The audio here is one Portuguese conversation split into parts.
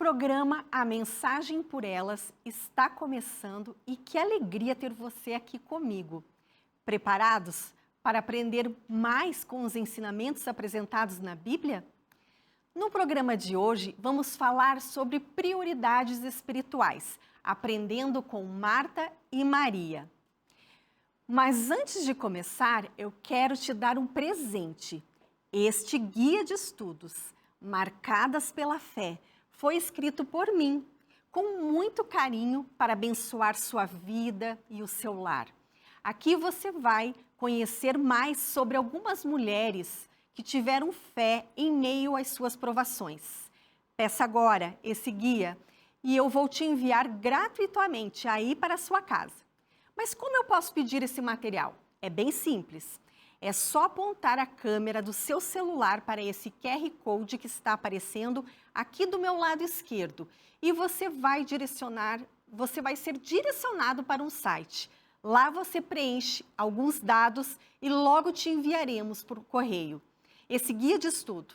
programa A Mensagem por Elas está começando e que alegria ter você aqui comigo. Preparados para aprender mais com os ensinamentos apresentados na Bíblia? No programa de hoje, vamos falar sobre prioridades espirituais, aprendendo com Marta e Maria. Mas antes de começar, eu quero te dar um presente. Este guia de estudos, Marcadas pela Fé, foi escrito por mim, com muito carinho para abençoar sua vida e o seu lar. Aqui você vai conhecer mais sobre algumas mulheres que tiveram fé em meio às suas provações. Peça agora esse guia e eu vou te enviar gratuitamente aí para a sua casa. Mas como eu posso pedir esse material? É bem simples. É só apontar a câmera do seu celular para esse QR Code que está aparecendo aqui do meu lado esquerdo e você vai ser direcionado para um site. Lá você preenche alguns dados e logo te enviaremos por correio esse guia de estudo.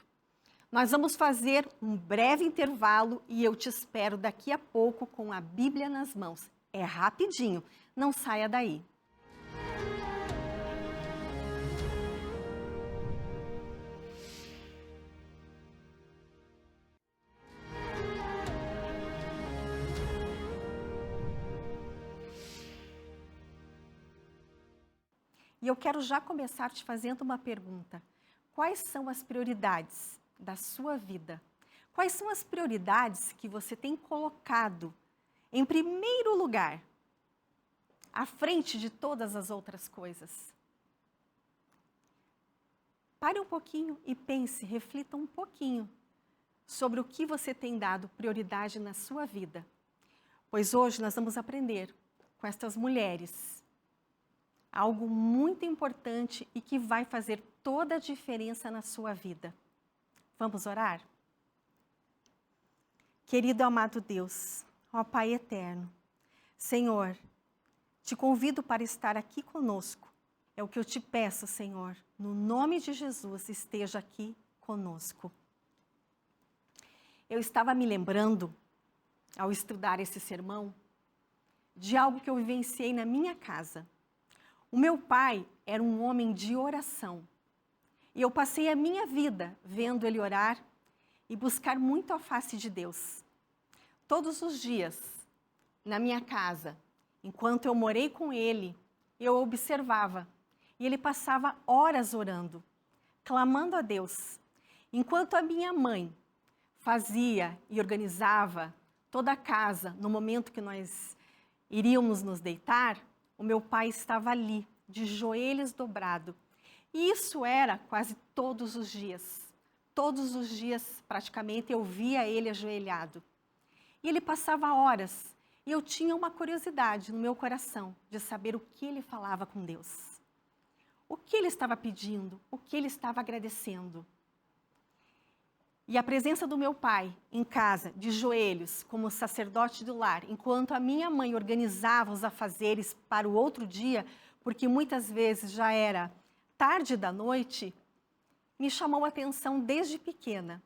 Nós vamos fazer um breve intervalo e eu te espero daqui a pouco com a Bíblia nas mãos. É rapidinho, não saia daí. E eu quero já começar te fazendo uma pergunta. Quais são as prioridades da sua vida? Quais são as prioridades que você tem colocado em primeiro lugar, à frente de todas as outras coisas? Pare um pouquinho e pense, reflita um pouquinho sobre o que você tem dado prioridade na sua vida. Pois hoje nós vamos aprender com estas mulheres algo muito importante e que vai fazer toda a diferença na sua vida. Vamos orar? Querido amado Deus, ó Pai eterno, Senhor, te convido para estar aqui conosco. É o que eu te peço, Senhor, no nome de Jesus, esteja aqui conosco. Eu estava me lembrando, ao estudar esse sermão, de algo que eu vivenciei na minha casa. O meu pai era um homem de oração e eu passei a minha vida vendo ele orar e buscar muito a face de Deus. Todos os dias, na minha casa, enquanto eu morei com ele, eu observava e ele passava horas orando, clamando a Deus. Enquanto a minha mãe fazia e organizava toda a casa no momento que nós iríamos nos deitar, o meu pai estava ali, de joelhos dobrados. E isso era quase todos os dias. Todos os dias, praticamente, eu via ele ajoelhado. E ele passava horas. E eu tinha uma curiosidade no meu coração de saber o que ele falava com Deus. O que ele estava pedindo, o que ele estava agradecendo. E a presença do meu pai em casa, de joelhos, como sacerdote do lar, enquanto a minha mãe organizava os afazeres para o outro dia, porque muitas vezes já era tarde da noite, me chamou a atenção desde pequena.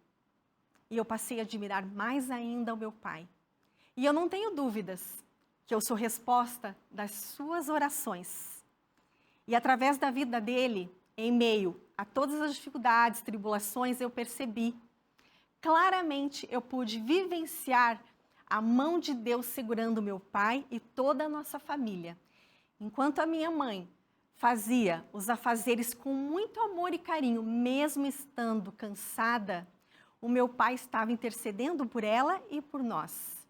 E eu passei a admirar mais ainda o meu pai. E eu não tenho dúvidas que eu sou resposta das suas orações. E através da vida dele, em meio a todas as dificuldades, tribulações, eu percebi. Claramente eu pude vivenciar a mão de Deus segurando meu pai e toda a nossa família. Enquanto a minha mãe fazia os afazeres com muito amor e carinho, mesmo estando cansada, o meu pai estava intercedendo por ela e por nós.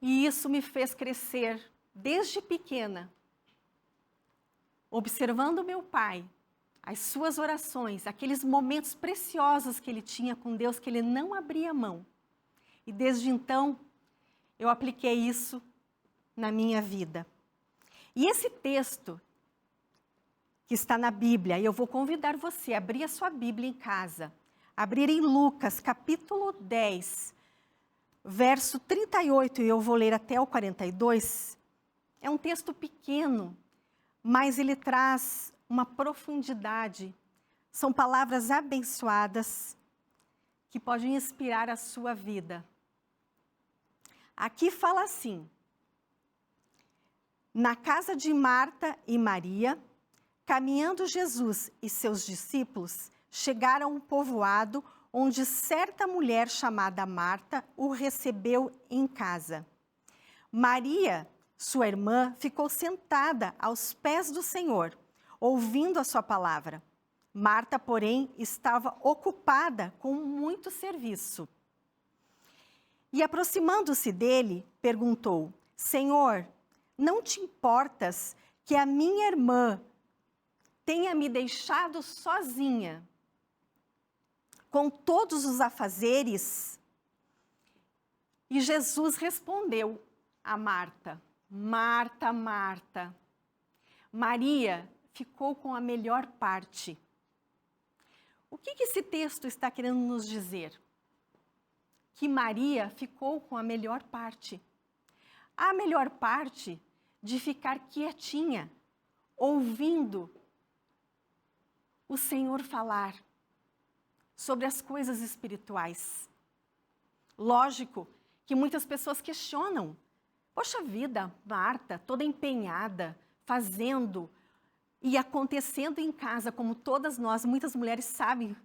E isso me fez crescer desde pequena, observando meu pai, as suas orações, aqueles momentos preciosos que ele tinha com Deus, que ele não abria mão. E desde então, eu apliquei isso na minha vida. E esse texto que está na Bíblia, e eu vou convidar você a abrir a sua Bíblia em casa, abrir em Lucas, capítulo 10, verso 38, e eu vou ler até o 42. É um texto pequeno, mas ele traz uma profundidade. São palavras abençoadas que pode inspirar a sua vida. Aqui fala assim: na casa de Marta e Maria, caminhando Jesus e seus discípulos, chegaram a um povoado onde certa mulher chamada Marta o recebeu em casa. Maria, sua irmã, ficou sentada aos pés do Senhor, ouvindo a sua palavra. Marta, porém, estava ocupada com muito serviço. E aproximando-se dele, perguntou: Senhor, não te importas que a minha irmã tenha me deixado sozinha com todos os afazeres? E Jesus respondeu a Marta: Marta, Marta, Maria ficou com a melhor parte. O que esse texto está querendo nos dizer? Que Maria ficou com a melhor parte. A melhor parte de ficar quietinha, ouvindo o Senhor falar sobre as coisas espirituais. Lógico que muitas pessoas questionam: poxa vida, Marta, toda empenhada, fazendo e acontecendo em casa, como todas nós, muitas mulheres sabem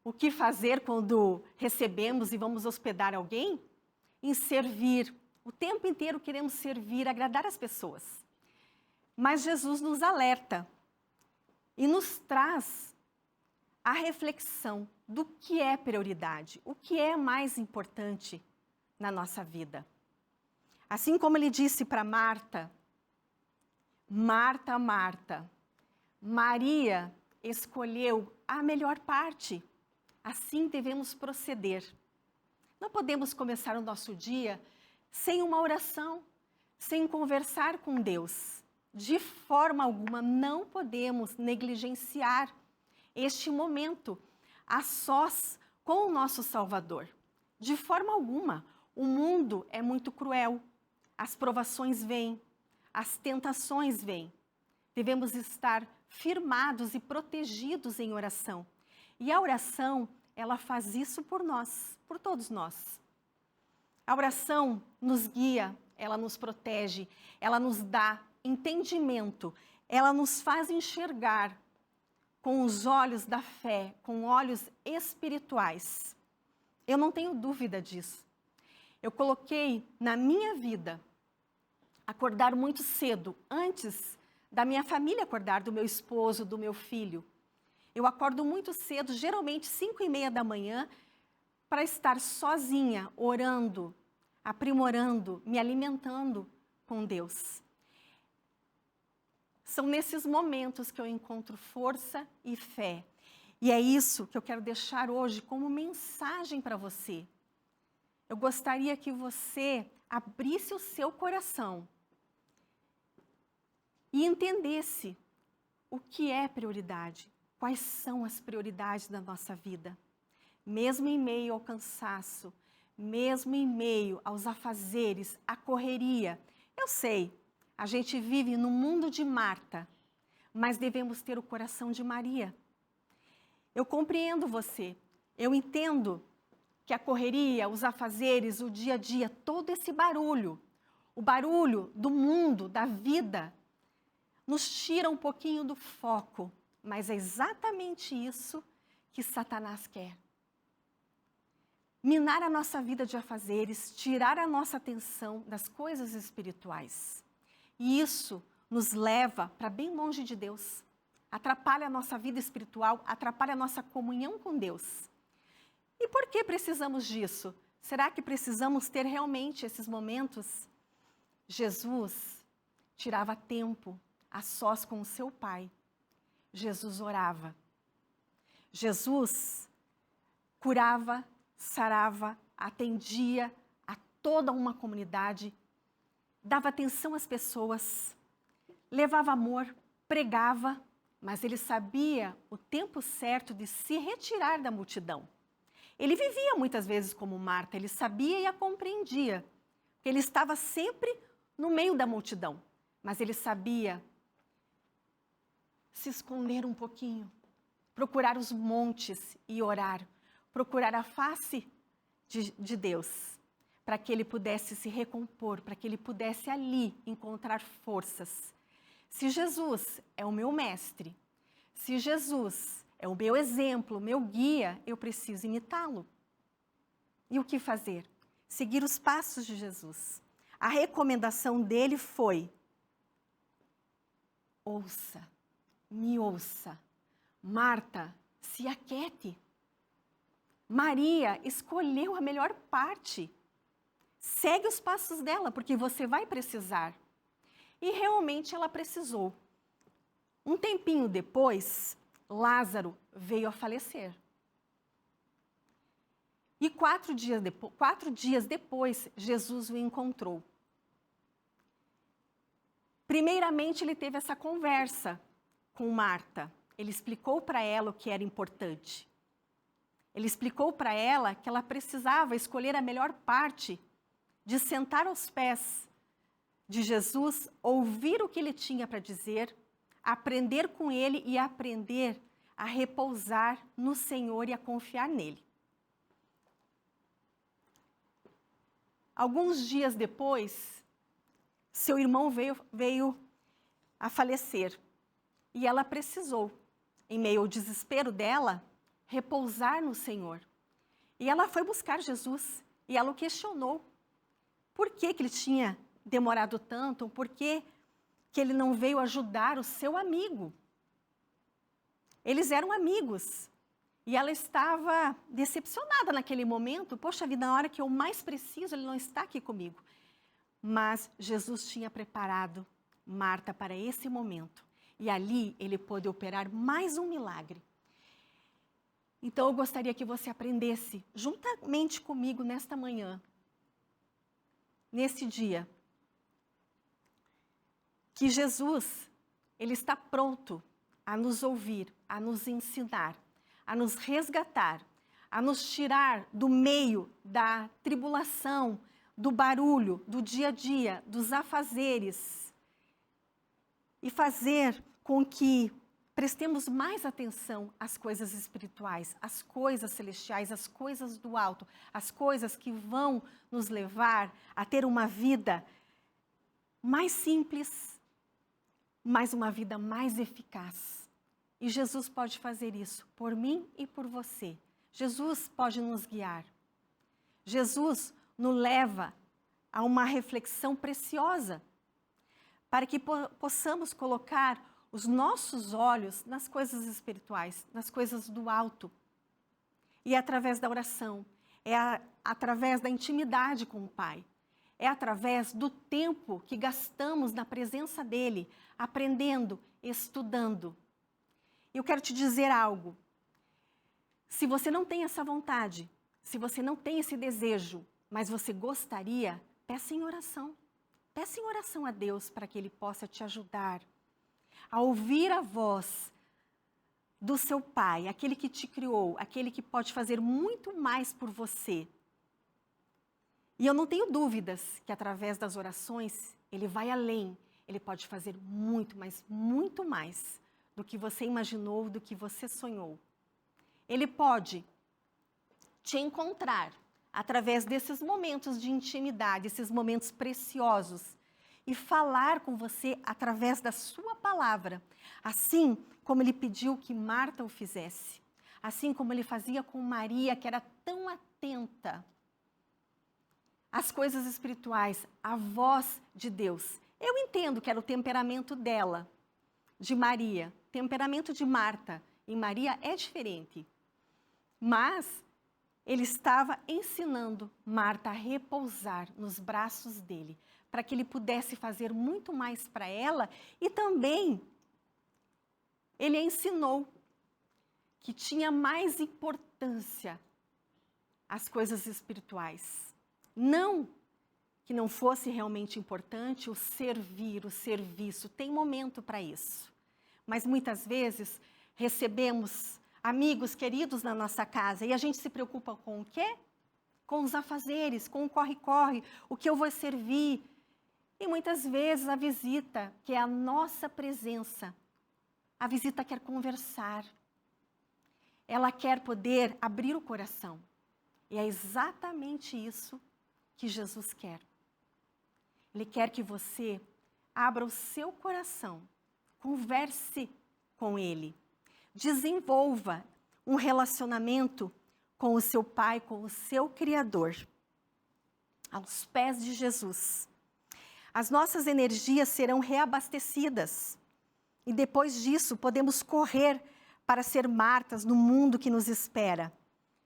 o que fazer quando recebemos e vamos hospedar alguém? Em servir. O tempo inteiro queremos servir, agradar as pessoas. Mas Jesus nos alerta e nos traz a reflexão do que é prioridade, o que é mais importante na nossa vida. Assim como ele disse para Marta: Marta, Marta, Maria escolheu a melhor parte. Assim devemos proceder. Não podemos começar o nosso dia sem uma oração, sem conversar com Deus. De forma alguma, não podemos negligenciar este momento a sós com o nosso Salvador. De forma alguma. O mundo é muito cruel. As provações vêm, as tentações vêm. Devemos estar firmados e protegidos em oração. E a oração, ela faz isso por nós, por todos nós. A oração nos guia, ela nos protege, ela nos dá entendimento, ela nos faz enxergar com os olhos da fé, com olhos espirituais. Eu não tenho dúvida disso. Eu coloquei na minha vida acordar muito cedo, antes da minha família acordar, do meu esposo, do meu filho. Eu acordo muito cedo, geralmente 5:30 da manhã, para estar sozinha, orando, aprimorando, me alimentando com Deus. São nesses momentos que eu encontro força e fé. E é isso que eu quero deixar hoje como mensagem para você. Eu gostaria que você abrisse o seu coração e entendesse o que é prioridade, quais são as prioridades da nossa vida. Mesmo em meio ao cansaço, mesmo em meio aos afazeres, à correria. Eu sei, a gente vive no mundo de Marta, mas devemos ter o coração de Maria. Eu compreendo você, eu entendo que a correria, os afazeres, o dia a dia, todo esse barulho, o barulho do mundo, da vida, nos tira um pouquinho do foco, mas é exatamente isso que Satanás quer. Minar a nossa vida de afazeres, tirar a nossa atenção das coisas espirituais. E isso nos leva para bem longe de Deus. Atrapalha a nossa vida espiritual, atrapalha a nossa comunhão com Deus. E por que precisamos disso? Será que precisamos ter realmente esses momentos? Jesus tirava tempo a sós com o seu Pai. Jesus orava. Jesus curava, sarava, atendia a toda uma comunidade, dava atenção às pessoas, levava amor, pregava, mas ele sabia o tempo certo de se retirar da multidão. Ele vivia muitas vezes como Marta, ele sabia e a compreendia, porque ele estava sempre no meio da multidão, mas ele sabia se esconder um pouquinho, procurar os montes e orar, procurar a face de Deus, para que ele pudesse se recompor, para que ele pudesse ali encontrar forças. Se Jesus é o meu mestre, se Jesus é o meu exemplo, o meu guia, eu preciso imitá-lo. E o que fazer? Seguir os passos de Jesus. A recomendação dele foi: ouça, me ouça. Marta, se aquiete. Maria escolheu a melhor parte. Segue os passos dela, porque você vai precisar. E realmente ela precisou. Um tempinho depois, Lázaro veio a falecer. E 4 dias depois, Jesus o encontrou. Primeiramente, ele teve essa conversa com Marta. Ele explicou para ela o que era importante. Ele explicou para ela que ela precisava escolher a melhor parte, de sentar aos pés de Jesus, ouvir o que ele tinha para dizer, aprender com ele e aprender a repousar no Senhor e a confiar nele. Alguns dias depois, seu irmão veio a falecer e ela precisou, em meio ao desespero dela, repousar no Senhor. E ela foi buscar Jesus e ela o questionou. Por que ele tinha demorado tanto? Por que ele não veio ajudar o seu amigo? Eles eram amigos. E ela estava decepcionada naquele momento. Poxa vida, na hora que eu mais preciso, ele não está aqui comigo. Mas Jesus tinha preparado Marta para esse momento. E ali ele pôde operar mais um milagre. Então eu gostaria que você aprendesse, juntamente comigo nesta manhã, nesse dia, que Jesus, ele está pronto a nos ouvir, a nos ensinar, a nos resgatar, a nos tirar do meio da tribulação, do barulho, do dia a dia, dos afazeres e fazer com que prestemos mais atenção às coisas espirituais, às coisas celestiais, às coisas do alto, às coisas que vão nos levar a ter uma vida mais simples, mas uma vida mais eficaz. E Jesus pode fazer isso por mim e por você. Jesus pode nos guiar. Jesus nos leva a uma reflexão preciosa para que possamos colocar os nossos olhos nas coisas espirituais, nas coisas do alto. E é através da oração, através da intimidade com o Pai, é através do tempo que gastamos na presença dEle, aprendendo, estudando. Eu quero te dizer algo. Se você não tem essa vontade, se você não tem esse desejo, mas você gostaria, peça em oração. Peça em oração a Deus para que Ele possa te ajudar a ouvir a voz do seu Pai, aquele que te criou, aquele que pode fazer muito mais por você. E eu não tenho dúvidas que através das orações, Ele vai além, Ele pode fazer muito, mas muito mais do que você imaginou, do que você sonhou. Ele pode te encontrar através desses momentos de intimidade, esses momentos preciosos, e falar com você através da sua palavra, assim como ele pediu que Marta o fizesse, assim como ele fazia com Maria, que era tão atenta às coisas espirituais, à voz de Deus. Eu entendo que era o temperamento dela, de Maria, temperamento de Marta e Maria é diferente, mas ele estava ensinando Marta a repousar nos braços dele, para que ele pudesse fazer muito mais para ela e também ele ensinou que tinha mais importância as coisas espirituais. Não que não fosse realmente importante o servir, o serviço, tem momento para isso. Mas muitas vezes recebemos amigos queridos na nossa casa e a gente se preocupa com o quê? Com os afazeres, com o corre-corre, o que eu vou servir. E muitas vezes a visita, que é a nossa presença, a visita quer conversar. Ela quer poder abrir o coração. E é exatamente isso que Jesus quer. Ele quer que você abra o seu coração, converse com Ele, desenvolva um relacionamento com o seu Pai, com o seu Criador, aos pés de Jesus. As nossas energias serão reabastecidas e depois disso podemos correr para ser Martas no mundo que nos espera.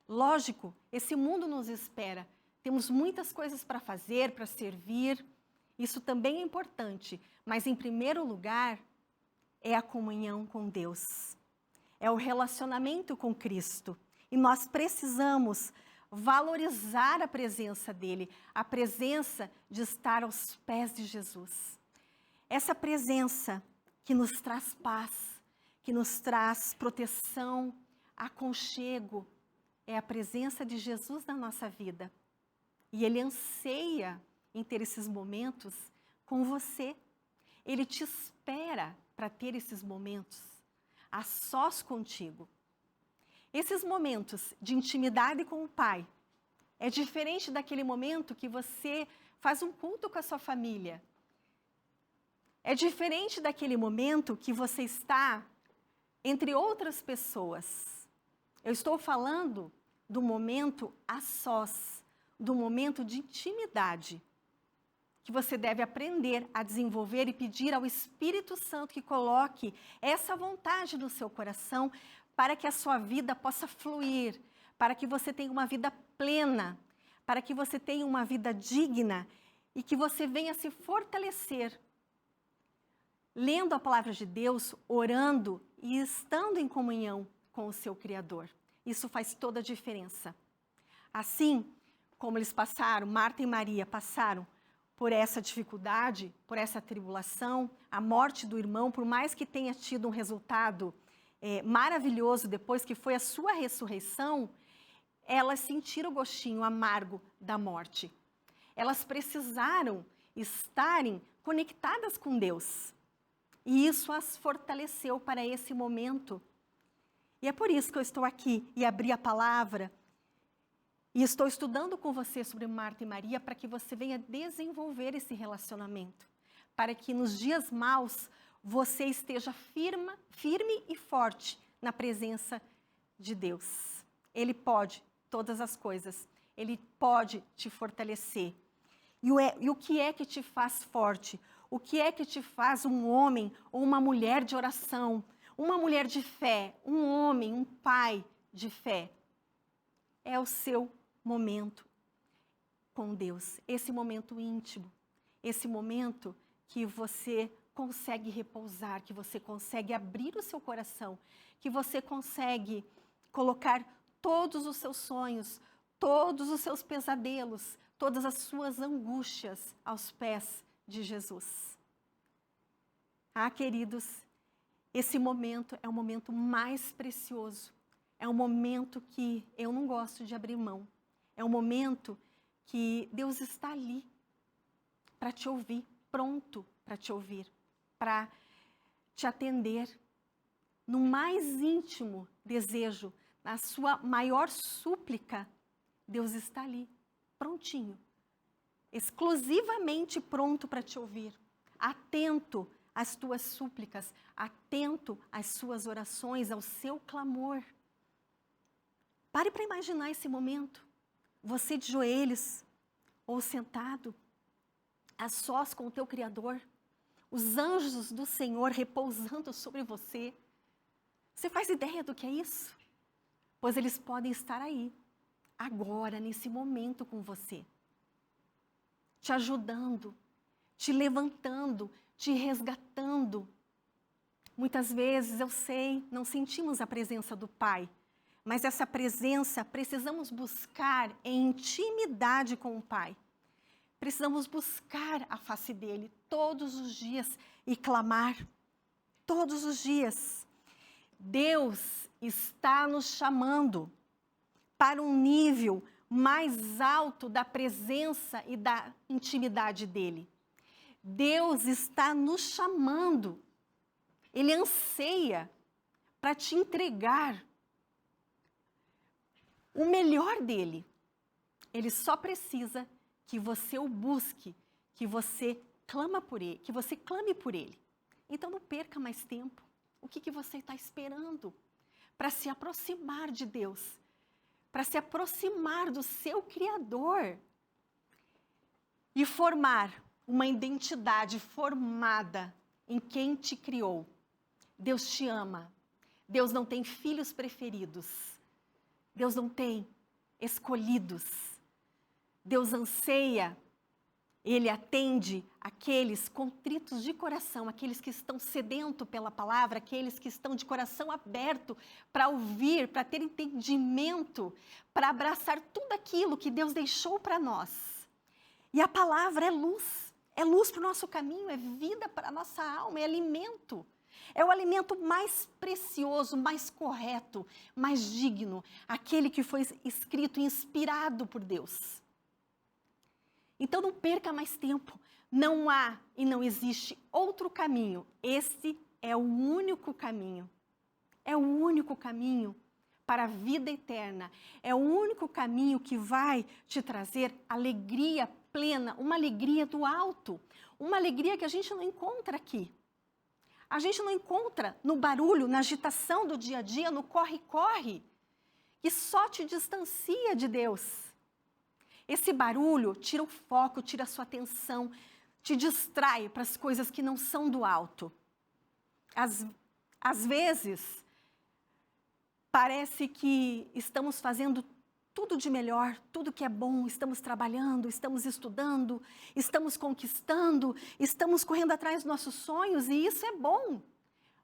Lógico, esse mundo nos espera. Temos muitas coisas para fazer, para servir. Isso também é importante, mas em primeiro lugar é a comunhão com Deus. É o relacionamento com Cristo. E nós precisamos valorizar a presença dele, a presença de estar aos pés de Jesus. Essa presença que nos traz paz, que nos traz proteção, aconchego, é a presença de Jesus na nossa vida. E ele anseia em ter esses momentos com você. Ele te espera para ter esses momentos a sós contigo. Esses momentos de intimidade com o Pai é diferente daquele momento que você faz um culto com a sua família. É diferente daquele momento que você está entre outras pessoas. Eu estou falando do momento a sós, do momento de intimidade, que você deve aprender a desenvolver e pedir ao Espírito Santo que coloque essa vontade no seu coração para que a sua vida possa fluir, para que você tenha uma vida plena, para que você tenha uma vida digna e que você venha se fortalecer, lendo a palavra de Deus, orando e estando em comunhão com o seu Criador. Isso faz toda a diferença. Assim como eles passaram, Marta e Maria passaram por essa dificuldade, por essa tribulação, a morte do irmão, por mais que tenha tido um resultado maravilhoso depois que foi a sua ressurreição, elas sentiram o gostinho amargo da morte. Elas precisaram estarem conectadas com Deus. E isso as fortaleceu para esse momento. E é por isso que eu estou aqui e abri a palavra e estou estudando com você sobre Marta e Maria para que você venha desenvolver esse relacionamento, para que nos dias maus você esteja firme e forte na presença de Deus. Ele pode todas as coisas, Ele pode te fortalecer. E o que é que te faz forte? O que é que te faz um homem ou uma mulher de oração? Uma mulher de fé, um homem, um pai de fé? É o seu momento com Deus, esse momento íntimo, esse momento que você consegue repousar, que você consegue abrir o seu coração, que você consegue colocar todos os seus sonhos, todos os seus pesadelos, todas as suas angústias aos pés de Jesus. Ah, queridos, esse momento é o momento mais precioso. É um momento que eu não gosto de abrir mão. É um momento que Deus está ali para te ouvir, pronto para te ouvir, para te atender no mais íntimo desejo, na sua maior súplica. Deus está ali, prontinho, exclusivamente pronto para te ouvir, atento às tuas súplicas, atento às suas orações, ao seu clamor. Pare para imaginar esse momento, você de joelhos ou sentado, a sós com o teu Criador, os anjos do Senhor repousando sobre você. Você faz ideia do que é isso? Pois eles podem estar aí, agora, nesse momento com você, te ajudando, te levantando, te resgatando. Muitas vezes, eu sei, não sentimos a presença do Pai, mas essa presença precisamos buscar em intimidade com o Pai. Precisamos buscar a face dele todos os dias e clamar todos os dias. Deus está nos chamando para um nível mais alto da presença e da intimidade dele. Deus está nos chamando. Ele anseia para te entregar o melhor dele. Ele só precisa que você o busque, que você clame por ele. Então não perca mais tempo. O que você está esperando para se aproximar de Deus? Para se aproximar do seu Criador e formar uma identidade formada em quem te criou. Deus te ama. Deus não tem filhos preferidos. Deus não tem escolhidos. Deus anseia, Ele atende aqueles contritos de coração, aqueles que estão sedentos pela palavra, aqueles que estão de coração aberto para ouvir, para ter entendimento, para abraçar tudo aquilo que Deus deixou para nós. E a palavra é luz para o nosso caminho, é vida para a nossa alma, é alimento. É o alimento mais precioso, mais correto, mais digno, aquele que foi escrito e inspirado por Deus. Então não perca mais tempo, não há e não existe outro caminho, esse é o único caminho. É o único caminho para a vida eterna, é o único caminho que vai te trazer alegria plena, uma alegria do alto, uma alegria que a gente não encontra aqui. A gente não encontra no barulho, na agitação do dia a dia, no corre-corre, que só te distancia de Deus. Esse barulho tira o foco, tira a sua atenção, te distrai para as coisas que não são do alto. Às vezes, parece que estamos fazendo tudo de melhor, tudo que é bom, estamos trabalhando, estamos estudando, estamos conquistando, estamos correndo atrás dos nossos sonhos, e isso é bom,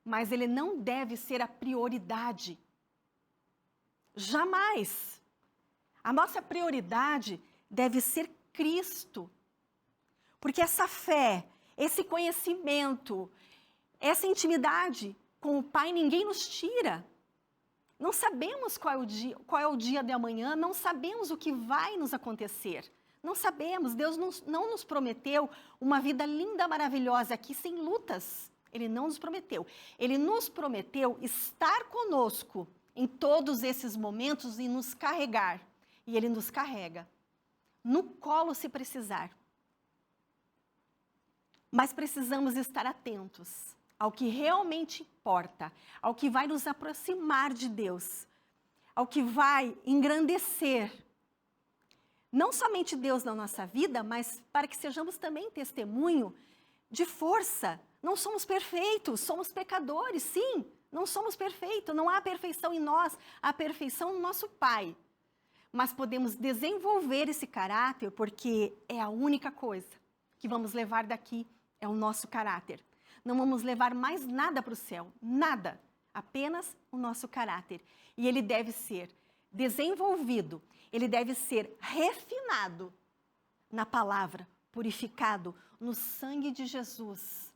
mas ele não deve ser a prioridade. Jamais. A nossa prioridade deve ser Cristo, porque essa fé, esse conhecimento, essa intimidade com o Pai, ninguém nos tira. Não sabemos qual é o dia de amanhã, não sabemos o que vai nos acontecer. Não sabemos, Deus não nos prometeu uma vida linda, maravilhosa aqui, sem lutas. Ele não nos prometeu. Ele nos prometeu estar conosco em todos esses momentos e nos carregar. E Ele nos carrega. No colo, se precisar. Mas precisamos estar atentos ao que realmente importa, ao que vai nos aproximar de Deus, ao que vai engrandecer, não somente Deus na nossa vida, mas para que sejamos também testemunho de força. Não somos perfeitos, somos pecadores, sim, não somos perfeitos, não há perfeição em nós, há perfeição no nosso Pai. Mas podemos desenvolver esse caráter, porque é a única coisa que vamos levar daqui, é o nosso caráter. Não vamos levar mais nada para o céu, nada, apenas o nosso caráter. E ele deve ser desenvolvido, ele deve ser refinado na palavra, purificado no sangue de Jesus,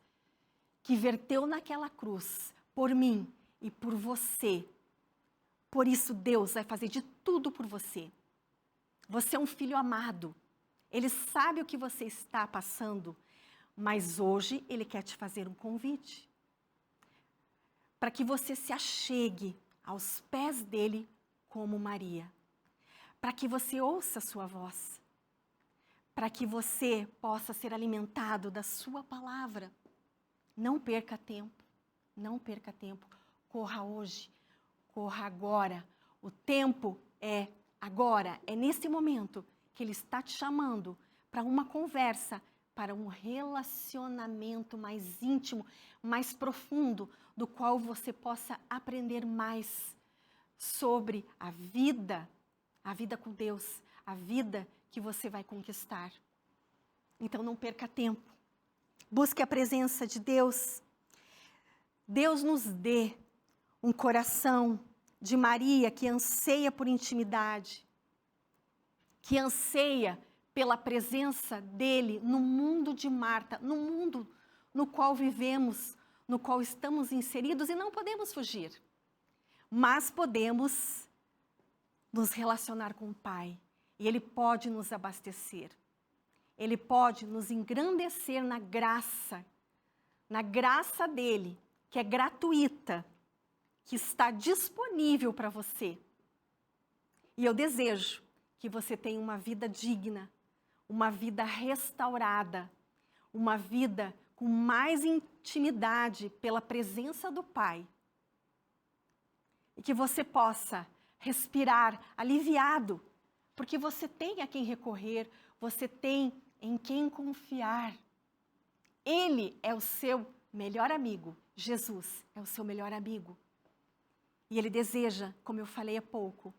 que verteu naquela cruz por mim e por você. Por isso Deus vai fazer de tudo por você. Você é um filho amado, Ele sabe o que você está passando, mas hoje Ele quer te fazer um convite para que você se achegue aos pés dEle como Maria, para que você ouça a sua voz, para que você possa ser alimentado da sua palavra. Não perca tempo, não perca tempo, corra hoje, corra agora. O tempo é agora, é nesse momento que Ele está te chamando para uma conversa, para um relacionamento mais íntimo, mais profundo, do qual você possa aprender mais sobre a vida com Deus, a vida que você vai conquistar. Então não perca tempo, busque a presença de Deus. Deus nos dê um coração de Maria que anseia por intimidade, que anseia pela presença dEle no mundo de Marta, no mundo no qual vivemos, no qual estamos inseridos e não podemos fugir. Mas podemos nos relacionar com o Pai e Ele pode nos abastecer. Ele pode nos engrandecer na graça dEle, que é gratuita, que está disponível para você. E eu desejo que você tenha uma vida digna, uma vida restaurada, uma vida com mais intimidade pela presença do Pai. E que você possa respirar aliviado, porque você tem a quem recorrer, você tem em quem confiar. Ele é o seu melhor amigo, Jesus é o seu melhor amigo. E Ele deseja, como eu falei há pouco,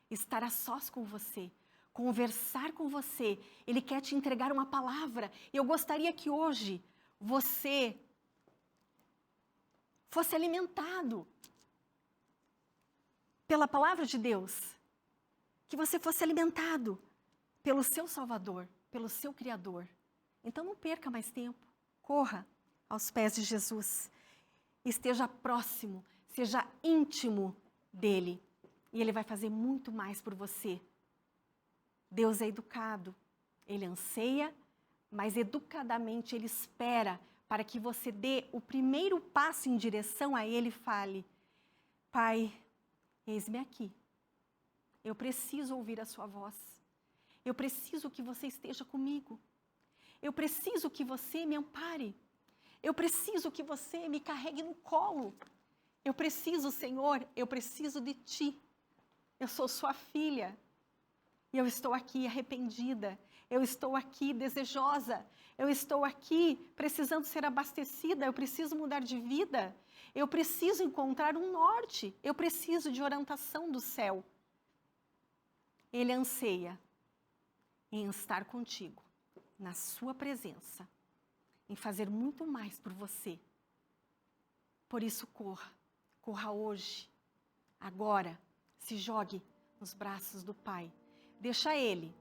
estar a sós com você, conversar com você. Ele quer te entregar uma palavra. E eu gostaria que hoje você fosse alimentado pela palavra de Deus. Que você fosse alimentado pelo seu Salvador, pelo seu Criador. Então não perca mais tempo. Corra aos pés de Jesus. Esteja próximo, seja íntimo dele. E ele vai fazer muito mais por você. Deus é educado, ele anseia, mas educadamente ele espera para que você dê o primeiro passo em direção a ele e fale: Pai, eis-me aqui. Eu preciso ouvir a sua voz. Eu preciso que você esteja comigo. Eu preciso que você me ampare. Eu preciso que você me carregue no colo. Eu preciso, Senhor, eu preciso de ti. Eu sou sua filha. E eu estou aqui arrependida. Eu estou aqui desejosa. Eu estou aqui precisando ser abastecida. Eu preciso mudar de vida. Eu preciso encontrar um norte. Eu preciso de orientação do céu. Ele anseia em estar contigo, na sua presença, em fazer muito mais por você. Por isso, corra. Corra hoje, agora. Se jogue nos braços do Pai. Deixa Ele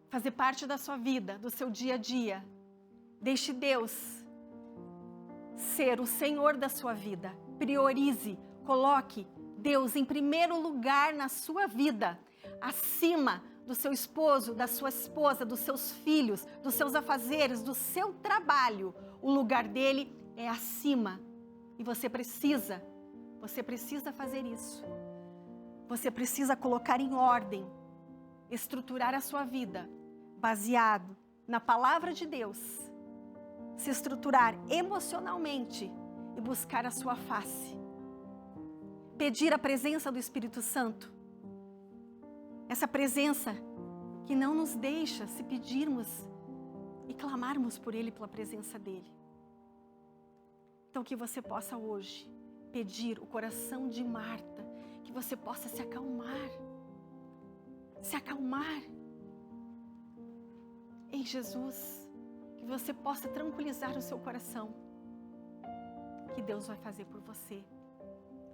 fazer parte da sua vida, do seu dia a dia. Deixe Deus ser o Senhor da sua vida. Priorize, coloque Deus em primeiro lugar na sua vida, acima do seu esposo, da sua esposa, dos seus filhos, dos seus afazeres, do seu trabalho. O lugar dele é acima. E você precisa fazer isso. Você precisa colocar em ordem, estruturar a sua vida, baseado na palavra de Deus, se estruturar emocionalmente e buscar a sua face. Pedir a presença do Espírito Santo, essa presença que não nos deixa se pedirmos e clamarmos por Ele, pela presença dEle. Então que você possa hoje pedir o coração de Marta, que você possa se acalmar em Jesus, que você possa tranquilizar o seu coração, que Deus vai fazer por você,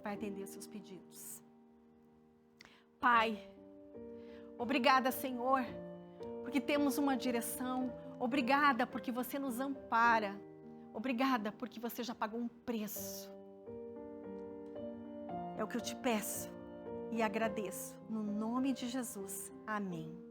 vai atender seus pedidos. Pai, obrigada, Senhor, porque temos uma direção. Obrigada porque você nos ampara. Obrigada porque você já pagou um preço. É o que eu te peço e agradeço. No nome de Jesus. Amém.